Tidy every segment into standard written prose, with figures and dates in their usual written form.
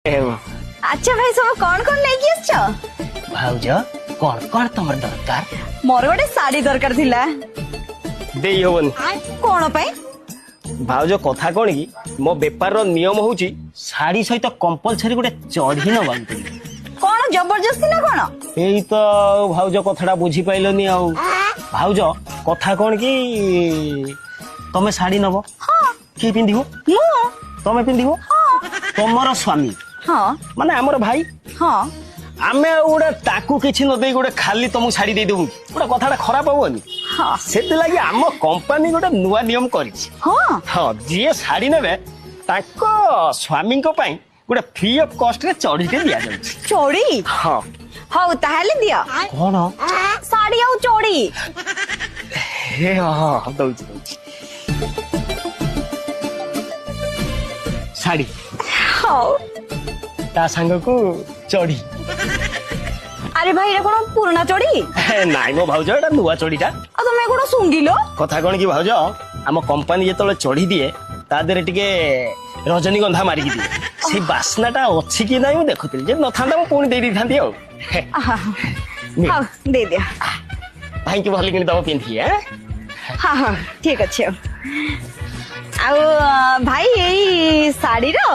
अच्छा भाई सब कौन लेके आछो भाउज कौन तमर दरकार मोर गोटे साड़ी दरकार थिला देई होबन कोन पे भाउज कथा कोन की मो बेपार रो नियम होउची शाड़ी सहित कंपलसरी गोटे चढ़ी नवा कोन जबरदस्ती ना कोन एई तो भाउज कथाटा बुझी पाइलनी आ भाउज कथा कोन की तमे शाड़ी नब किए पिंधिबो मु तमे पिंधिबो तमर स्वामी हां माने हमर भाई हां आमे उडे ताकू किछि न देई गोटे खाली तुमु साड़ी दे देबु गोटे कथाटा खराब होबनी हां सेते लागि हम कंपनी गोटे नुवा नियम करिछि हां हां जे साड़ी नेबे ताको स्वामी को पई गोटे फ्री ऑफ कॉस्ट रे चढ़ी के दिया जाउछि चोड़ी हां हाउ ताहले दिया कौन साड़ी आउ चोड़ी हे हां दउछि साड़ी हाउ ता संग को चढ़ी अरे भाई रे कोन पुराना चोड़ी नाइ मो भाउज एटा नुवा चढ़ीटा आ तुमे कोन सुंगिलो कथा कोन की भाउज हम कंपनी जेतले चढ़ी दिए ता देरे टिके रजनीगंधा मारी दिए से बासनाटा अछि कि नाही मु देखुतिल जे नथांदा मु पुणी दे दी थांती हो हाउ दे दिया भाई की भली किनी दबो पिंथी है हां हां ठीक अछि आउ भाई एई साड़ी रो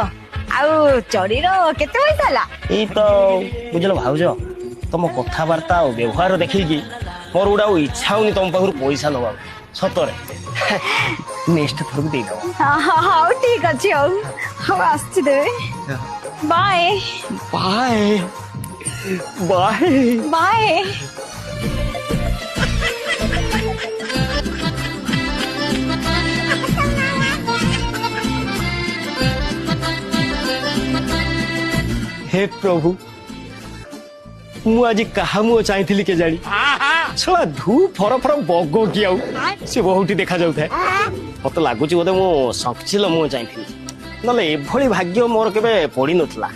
आउ चोड़ी रो केते पैसा ला एई तो बुझलो भाउज तुम कथबार्ता और व्यवहार देखी कि मोर उड़ा इच्छा होनी तुम पाखर पैसा नवा सतरे नेक्स्ट थरक दे दो हां ठीक अछि हम आछि देबे बाय बाय बाय बाय हे प्रभु मु आज कहा मु चाहती के जानी छला धू फर फर बग कि आउ से बहुटी देखा जाउ थे मत लागुची बोधे मु संचिल मु चाहती नले एभली भाग्य मोर केबे पड़ी नथला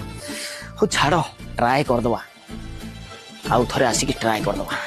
हो छाड़ो ट्राई कर दवा आउ थरे आसी की ट्राई कर दवा